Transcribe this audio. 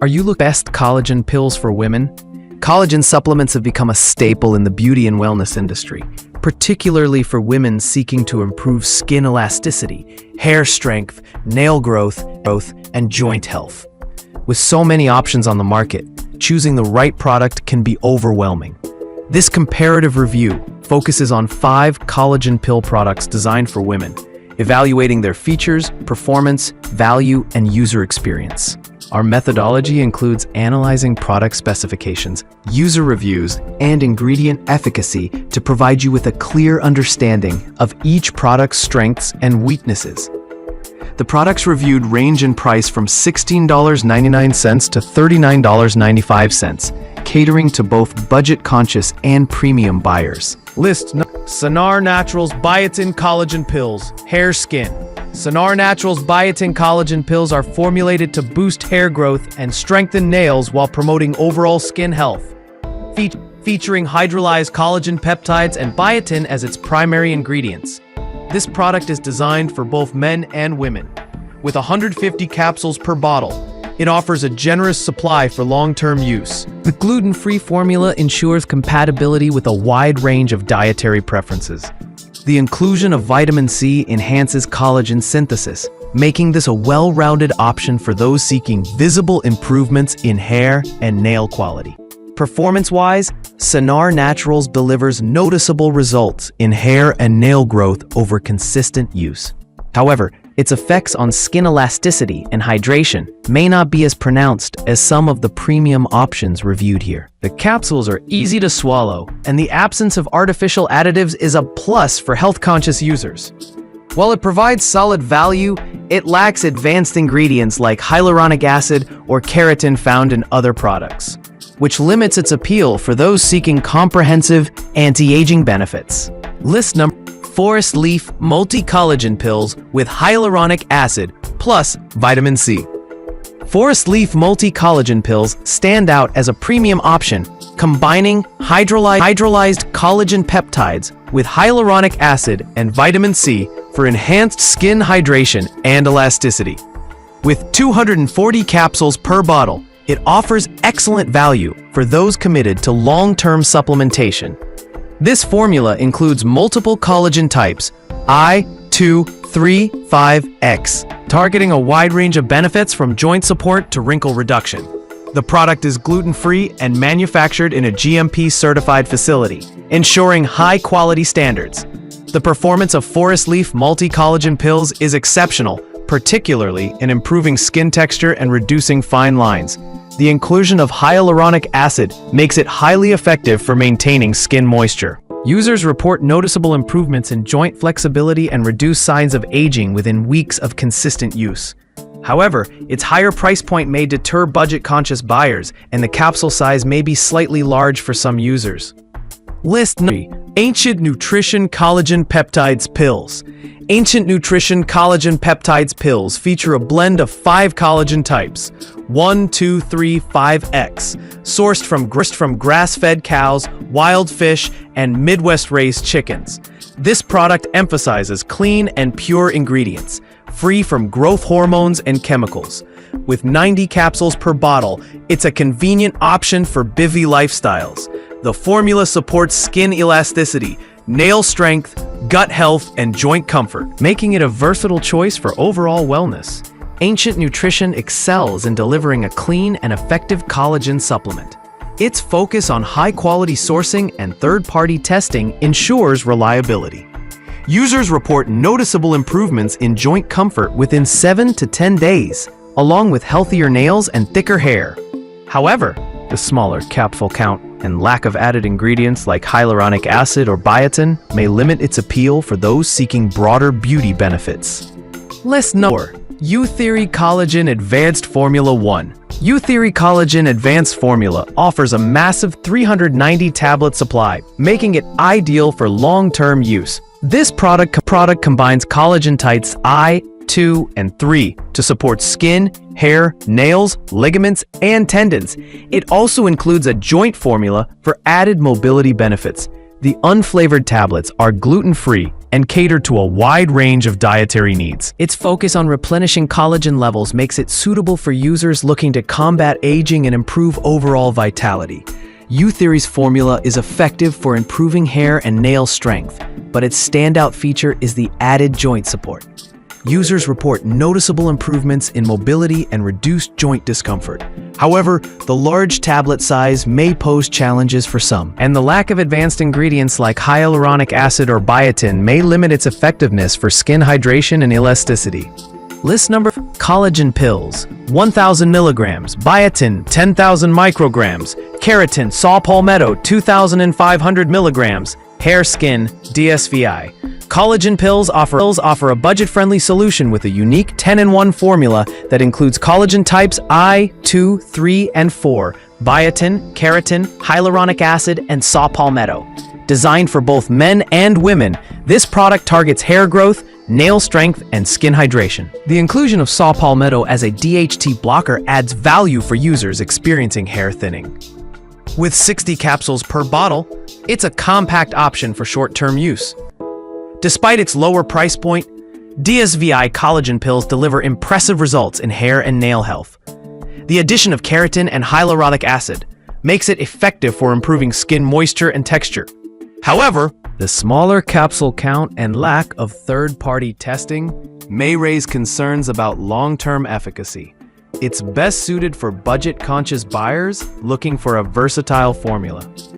Are you looking for best collagen pills for women? Collagen supplements have become a staple in the beauty and wellness industry, particularly for women seeking to improve skin elasticity, hair strength, nail growth, and joint health. With so many options on the market, choosing the right product can be overwhelming. This comparative review focuses on 5 collagen pill products designed for women, evaluating their features, performance, value, and user experience. Our methodology includes analyzing product specifications, user reviews, and ingredient efficacy to provide you with a clear understanding of each product's strengths and weaknesses. The products reviewed range in price from $16.99 to $39.95, catering to both budget-conscious and premium buyers. Sonar Naturals Biotin Collagen Pills, Hair Skin. Sonar Naturals Biotin Collagen Pills are formulated to boost hair growth and strengthen nails while promoting overall skin health. Featuring hydrolyzed collagen peptides and biotin as its primary ingredients. This product is designed for both men and women. With 150 capsules per bottle, it offers a generous supply for long-term use. The gluten-free formula ensures compatibility with a wide range of dietary preferences. The inclusion of vitamin C enhances collagen synthesis, making this a well-rounded option for those seeking visible improvements in hair and nail quality. Performance-wise, Sonar Naturals delivers noticeable results in hair and nail growth over consistent use. However, its effects on skin elasticity and hydration may not be as pronounced as some of the premium options reviewed here. The capsules are easy to swallow, and the absence of artificial additives is a plus for health-conscious users. While it provides solid value, it lacks advanced ingredients like hyaluronic acid or keratin found in other products, which limits its appeal for those seeking comprehensive anti-aging benefits. List number: Forest Leaf Multi-Collagen Pills with hyaluronic acid plus vitamin C. Forest Leaf Multi-Collagen Pills stand out as a premium option, combining hydrolyzed collagen peptides with hyaluronic acid and vitamin C for enhanced skin hydration and elasticity. With 240 capsules per bottle, it offers excellent value for those committed to long-term supplementation. This formula includes multiple collagen types, I, 2, 3, 5X, targeting a wide range of benefits from joint support to wrinkle reduction. The product is gluten-free and manufactured in a GMP-certified facility, ensuring high-quality standards. The performance of Forest Leaf Multi-Collagen Pills is exceptional, particularly in improving skin texture and reducing fine lines. The inclusion of hyaluronic acid makes it highly effective for maintaining skin moisture. Users report noticeable improvements in joint flexibility and reduced signs of aging within weeks of consistent use. However, its higher price point may deter budget-conscious buyers, and the capsule size may be slightly large for some users. List 3. Ancient Nutrition Collagen Peptides Pills. Ancient Nutrition Collagen Peptides Pills feature a blend of 5 collagen types, 1, 2, 3, 5X, sourced from grass-fed cows, wild fish, and Midwest-raised chickens. This product emphasizes clean and pure ingredients, free from growth hormones and chemicals. With 90 capsules per bottle, it's a convenient option for busy lifestyles. The formula supports skin elasticity, nail strength, gut health, and joint comfort, making it a versatile choice for overall wellness. Ancient Nutrition excels in delivering a clean and effective collagen supplement. Its focus on high-quality sourcing and third-party testing ensures reliability. Users report noticeable improvements in joint comfort within 7 to 10 days, along with healthier nails and thicker hair. However, the smaller capsule count and lack of added ingredients like hyaluronic acid or biotin may limit its appeal for those seeking broader beauty benefits. List number: Uther Collagen Advanced Formula 1. Uther Collagen Advanced Formula offers a massive 390-tablet supply, making it ideal for long-term use. This product combines collagen types I, 2, and 3 to support skin, hair, nails, ligaments, and tendons. It also includes a joint formula for added mobility benefits. The unflavored tablets are gluten-free and cater to a wide range of dietary needs. Its focus on replenishing collagen levels makes it suitable for users looking to combat aging and improve overall vitality. Uther's formula is effective for improving hair and nail strength, but its standout feature is the added joint support. Users report noticeable improvements in mobility and reduced joint discomfort. However, the large tablet size may pose challenges for some, And the lack of advanced ingredients like hyaluronic acid or biotin may limit its effectiveness for skin hydration and elasticity. List number: Collagen Pills, 1,000 milligrams, Biotin, 10,000 micrograms, Keratin, saw palmetto, 2,500 milligrams, hair, skin, DSVI. Collagen Pills offer a budget-friendly solution with a unique 10-in-1 formula that includes collagen types I, 2, 3, and 4, biotin, keratin, hyaluronic acid, and saw palmetto. Designed for both men and women, this product targets hair growth, nail strength, and skin hydration. The inclusion of saw palmetto as a DHT blocker adds value for users experiencing hair thinning. With 60 capsules per bottle, it's a compact option for short-term use. Despite its lower price point, DSVI collagen pills deliver impressive results in hair and nail health. The addition of keratin and hyaluronic acid makes it effective for improving skin moisture and texture. However, the smaller capsule count and lack of third-party testing may raise concerns about long-term efficacy. It's best suited for budget-conscious buyers looking for a versatile formula.